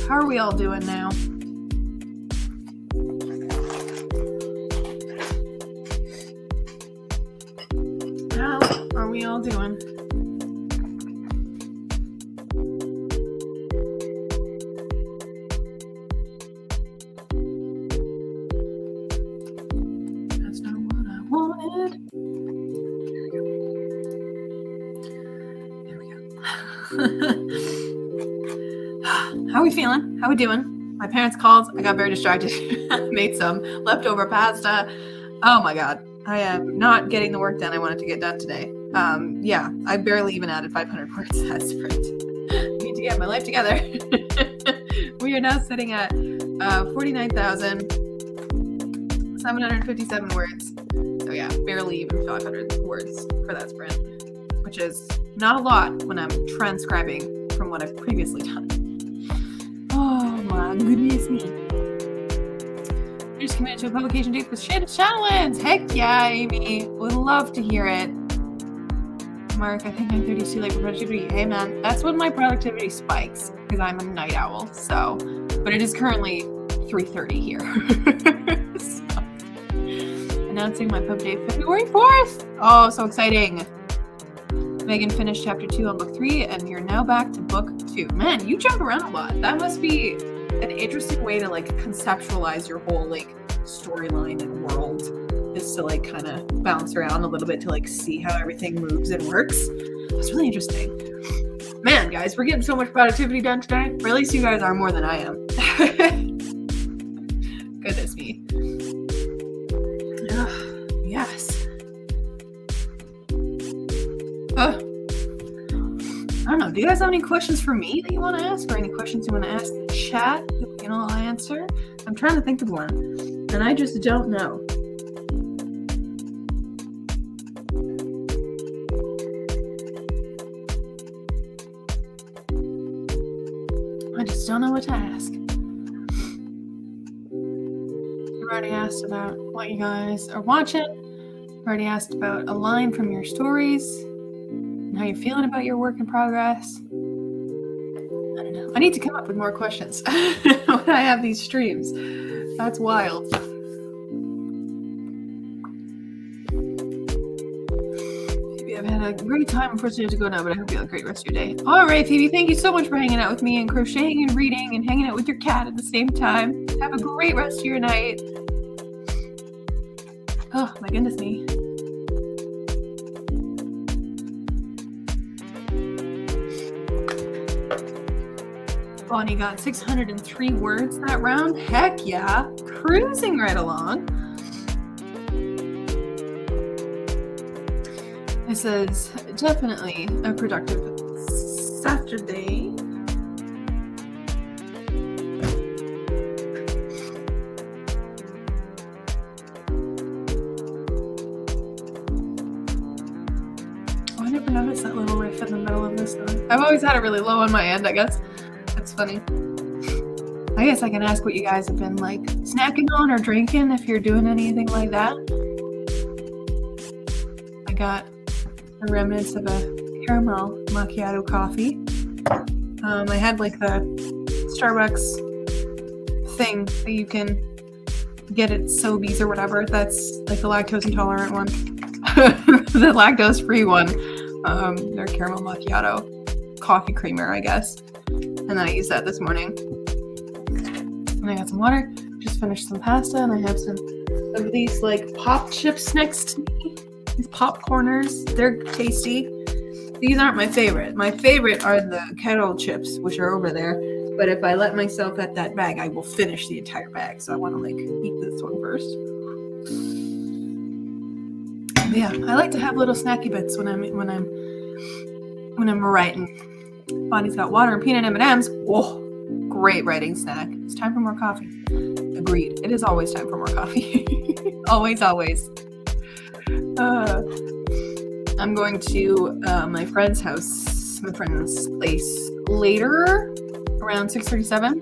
How are we all doing now? How are we all doing? That's not what I wanted. There we go. How are we feeling? How are we doing? My parents called. I got very distracted. Made some leftover pasta. Oh my God. I am not getting the work done I wanted to get done today. Yeah, I barely even added 500 words to that sprint. Need to get my life together. We are now sitting at 49,757 words. So yeah, barely even 500 words for that sprint, which is not a lot when I'm transcribing from what I've previously done. Oh my goodness me. You're just committed to a publication date with Shadowlands. Heck yeah, Amy. Would love to hear it. Mark, I think 9:30 is too late for productivity. Hey man, that's when my productivity spikes because I'm a night owl. So, but it is currently 3:30 here. So, announcing my pub date February 4th. Oh, so exciting. Megan finished chapter 2 on book 3, and you're now back to book 2. Man, you jump around a lot. That must be an interesting way to like conceptualize your whole like storyline and world, is to like kind of bounce around a little bit to like see how everything moves and works. That's really interesting. Man, guys, we're getting so much productivity done today. Or at least you guys are more than I am. Goodness me. Yes. I don't know. Do you guys have any questions for me that you want to ask, or any questions you want to ask the chat that we can all answer? I'm trying to think of one, and I just don't know. I just don't know what to ask. I've already asked about what you guys are watching. I've already asked about a line from your stories. How you're feeling about your work in progress. I don't know. I need to come up with more questions when I have these streams. That's wild. Phoebe, I've had a great time. Unfortunately, I have to go now, but I hope you have a great rest of your day. All right, Phoebe, thank you so much for hanging out with me and crocheting and reading and hanging out with your cat at the same time. Have a great rest of your night. Oh, my goodness me. Bonnie got 603 words that round. Heck yeah. Cruising right along. It says, definitely a productive Saturday. Oh, I never noticed that little riff in the middle of this song. I've always had it really low on my end, I guess. That's funny. I guess I can ask what you guys have been like snacking on or drinking, if you're doing anything like that. I got the remnants of a caramel macchiato coffee. I had like the Starbucks thing that you can get at Sobeys or whatever. That's like the lactose intolerant one. The lactose free one. Their caramel macchiato coffee creamer, I guess. And then I used that this morning. And I got some water, just finished some pasta, and I have some of these like pop chips next to me. These popcorners, they're tasty. These aren't my favorite. My favorite are the kettle chips, which are over there. But if I let myself at that bag, I will finish the entire bag. So I want to like eat this one first. But yeah, I like to have little snacky bits when I'm writing. Bonnie's got water and peanut M&Ms. Whoa, great writing snack. It's time for more coffee. Agreed. It is always time for more coffee. Always, always. I'm going to my friend's house, my friend's place later, around 6:37,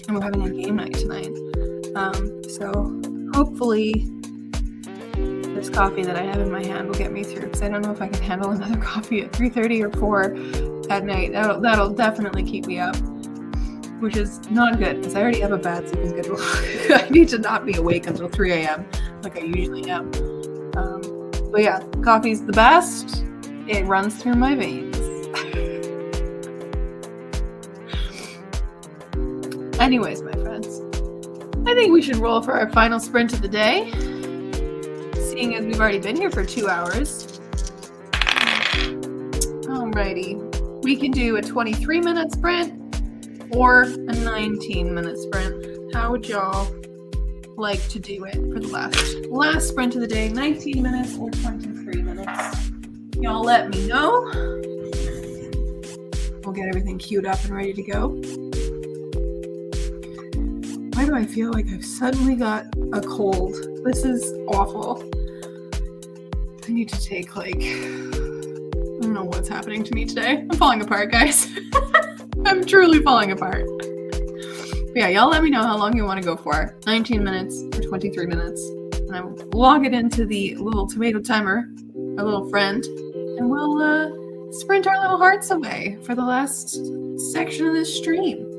and we're having a game night tonight. So hopefully this coffee that I have in my hand will get me through, because I don't know if I can handle another coffee at 3:30 or 4 at night. That'll definitely keep me up. which is not good because I already have a bad sleeping schedule. I need to not be awake until 3 a.m. like I usually am. But yeah, coffee's the best. It runs through my veins. Anyways, my friends, I think we should roll for our final sprint of the day, seeing as we've already been here for 2 hours. Alrighty, we can do a 23-minute sprint or a 19-minute sprint. How would y'all like to do it for the last sprint of the day? 19 minutes or 23 minutes? Y'all let me know. We'll get everything queued up and ready to go. Why do I feel like I've suddenly got a cold? This is awful. I need to take I don't know what's happening to me today. I'm falling apart, guys. I'm truly falling apart. But yeah, y'all let me know how long you want to go for. 19 minutes or 23 minutes. And I will log it into the little tomato timer, our little friend, and we'll sprint our little hearts away for the last section of this stream.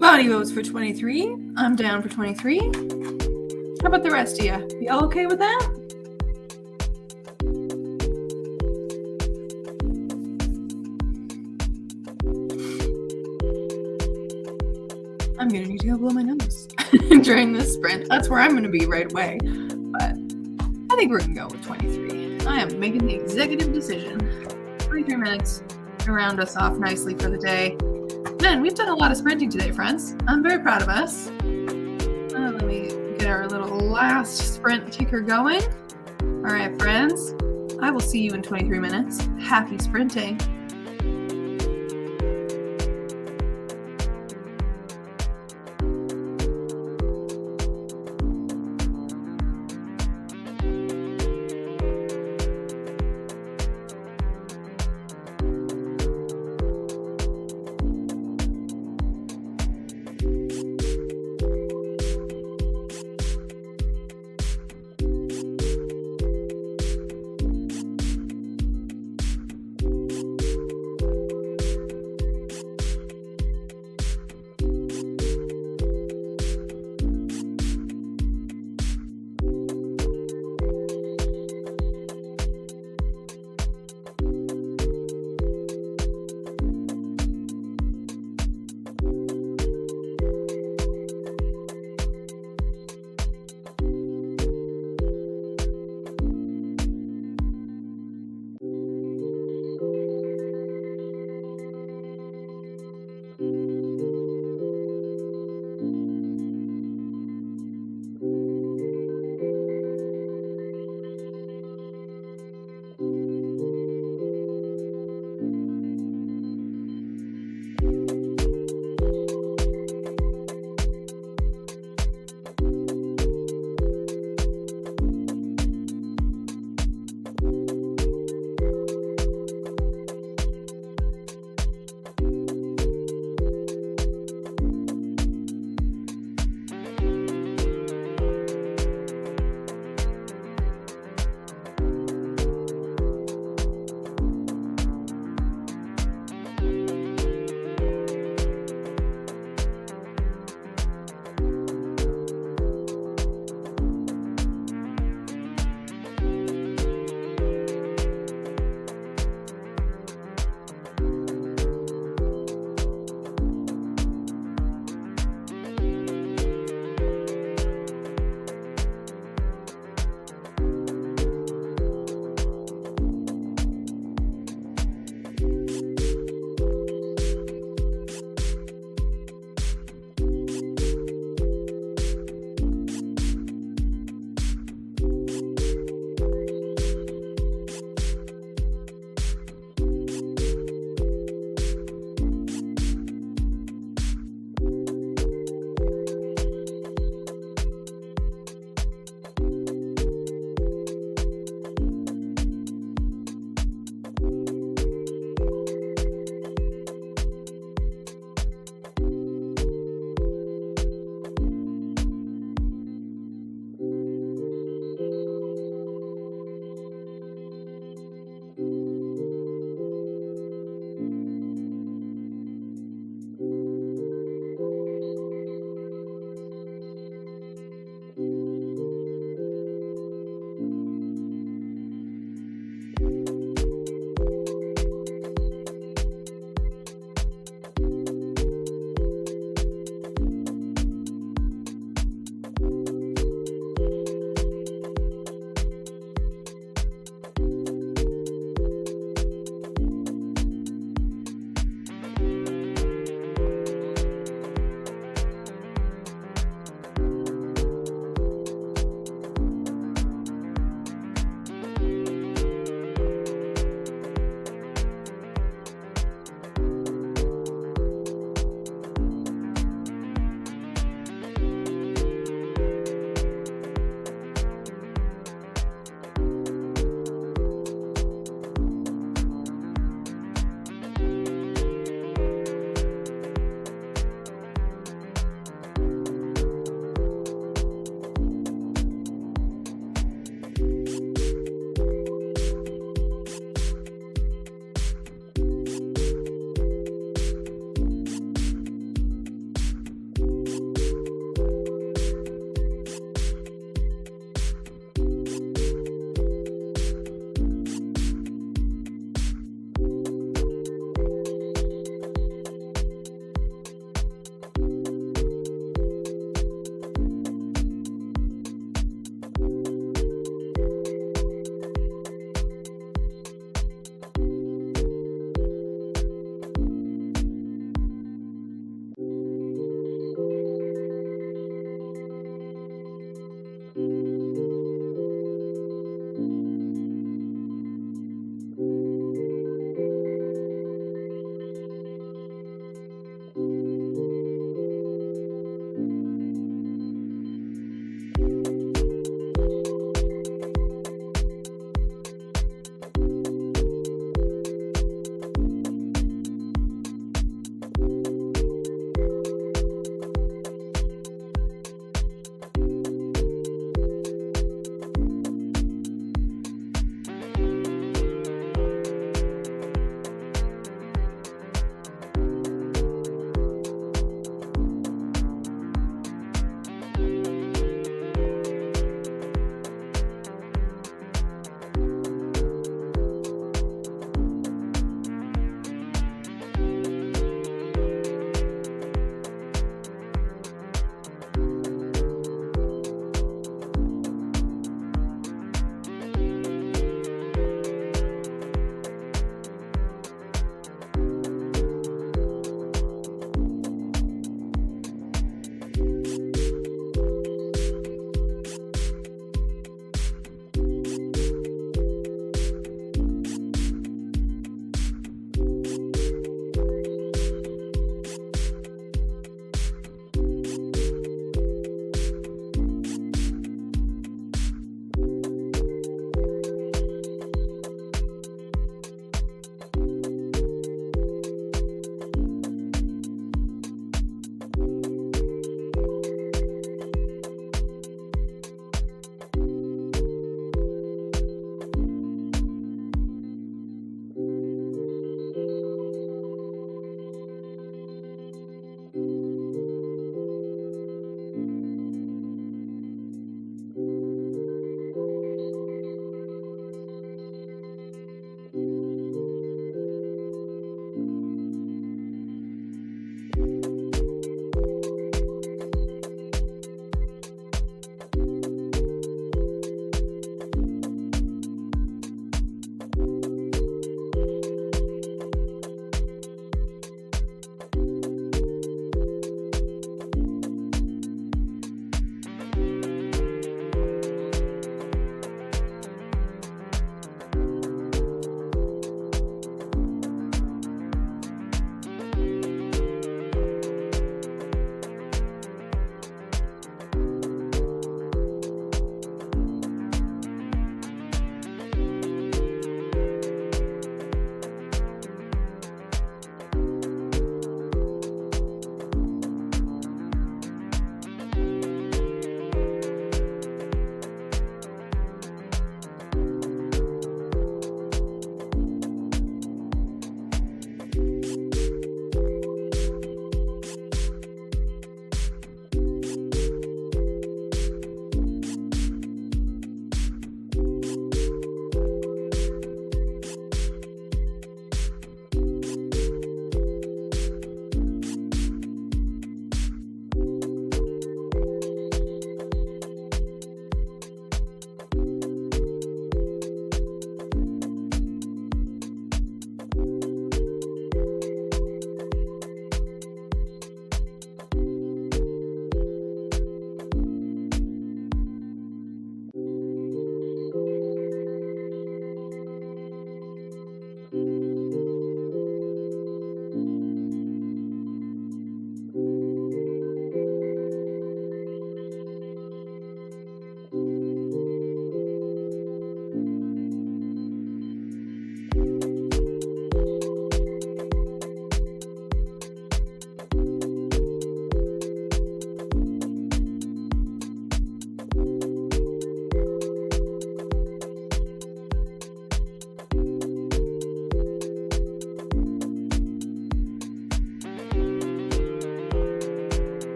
Body votes for 23. I'm down for 23. How about the rest of you? Y'all okay with that? I'm gonna need to go blow my nose during this sprint. That's where I'm gonna be right away. But I think we're gonna go with 23. I am making the executive decision. 23 minutes to round us off nicely for the day. Man, we've done a lot of sprinting today, friends. I'm very proud of us. Let me get our little last sprint ticker going. All right, friends. I will see you in 23 minutes. Happy sprinting.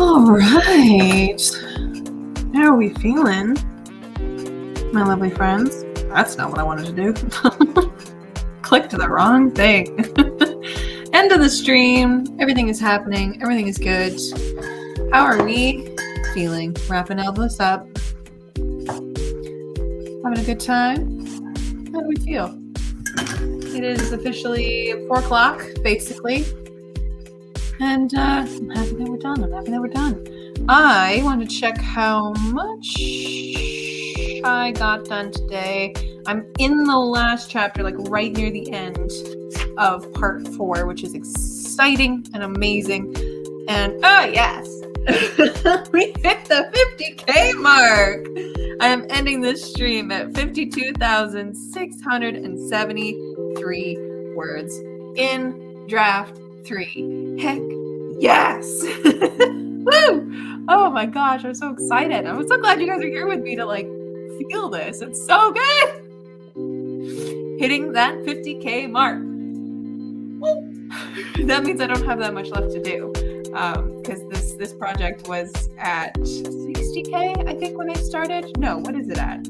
All right. How are we feeling, my lovely friends? That's not what I wanted to do. Clicked the wrong thing. End of the stream. Everything is happening. Everything is good. How are we feeling? Wrapping all this up. Having a good time? How do we feel? It is officially 4 o'clock, basically. And I'm happy that we're done. I want to check how much I got done today. I'm in the last chapter, like right near the end of part 4, which is exciting and amazing. And yes, we hit the 50K mark. I am ending this stream at 52,673 words in draft 3. Heck yes! Woo! Oh my gosh, I'm so excited. I'm so glad you guys are here with me to feel this. It's so good! Hitting that 50K mark. Woo! That means I don't have that much left to do. Because this project was at 60K, I think, when I started. No, what is it at?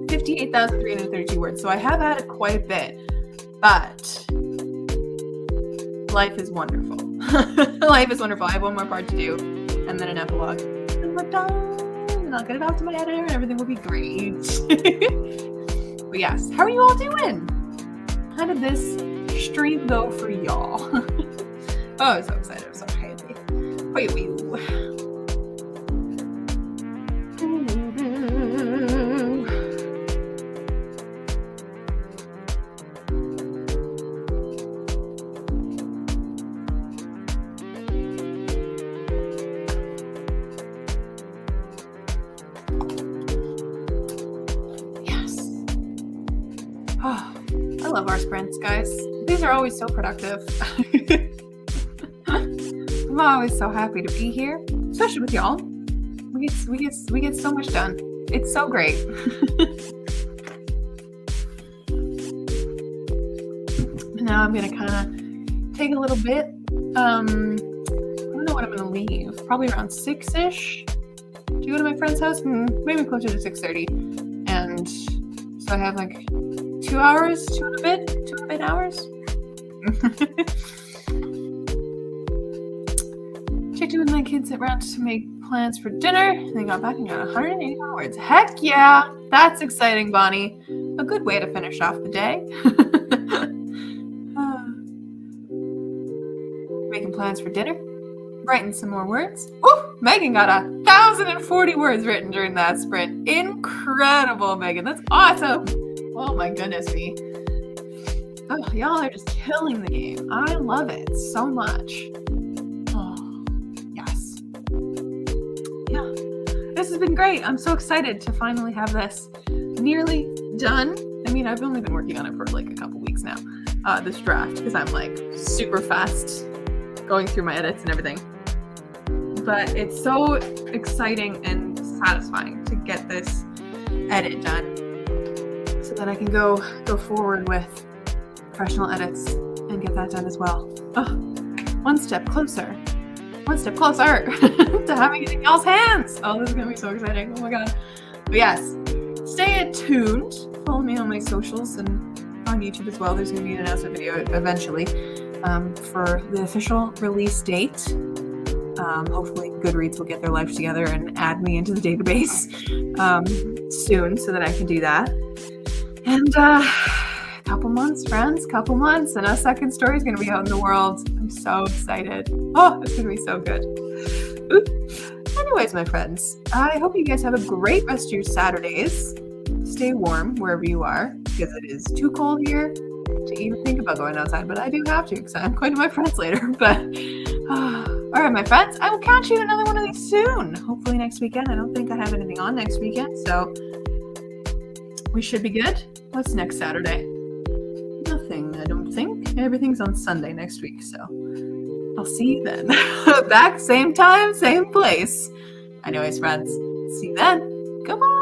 58,332 words. So I have added quite a bit, but life is wonderful. Life is wonderful. I have one more part to do, and then an epilogue, and we're done. And I'll get it off to my editor, and everything will be great. But yes, how are you all doing? How did this stream go for y'all? Oh, I'm so excited. I'm so happy. Wait. Yes. Oh, I love our sprints, guys. These are always so productive. I'm always so happy to be here, especially with y'all. We get so much done. It's so great. Now I'm gonna kind of take a little bit. I don't know when I'm gonna leave. Probably around 6-ish. To go to my friend's house, maybe closer to 6:30. And so I have 2 hours, 2 and a bit hours. Checked in with my kids around to make plans for dinner, and then got back and got 180 words. Heck yeah! That's exciting, Bonnie. A good way to finish off the day. Making plans for dinner. Writing some more words. Woo! Megan got 1,040 words written during that sprint. Incredible, Megan. That's awesome. Oh my goodness me. Oh, y'all are just killing the game. I love it so much. This has been great. I'm so excited to finally have this nearly done. I mean, I've only been working on it for a couple weeks now, this draft, because I'm super fast going through my edits and everything. But it's so exciting and satisfying to get this edit done so that I can go forward with professional edits and get that done as well. Oh, one step closer to having it in y'all's hands. Oh, this is gonna be so exciting. Oh my god. But yes, stay tuned. Follow me on my socials and on YouTube as well. There's gonna be an announcement video eventually for the official release date. Hopefully Goodreads will get their life together and add me into the database soon so that I can do that. And couple months, friends, and a second story is going to be out in the world. I'm so excited. Oh, it's going to be so good. Ooh. Anyways, my friends, I hope you guys have a great rest of your Saturdays. Stay warm wherever you are, because it is too cold here to even think about going outside, but I do have to because I'm going to my friends later. But all right, my friends, I will catch you in another one of these soon. Hopefully next weekend. I don't think I have anything on next weekend, so we should be good. What's next Saturday? Nothing, I don't think. Everything's on Sunday next week, so I'll see you then. Back same time, same place. Anyways, friends, see you then. Goodbye.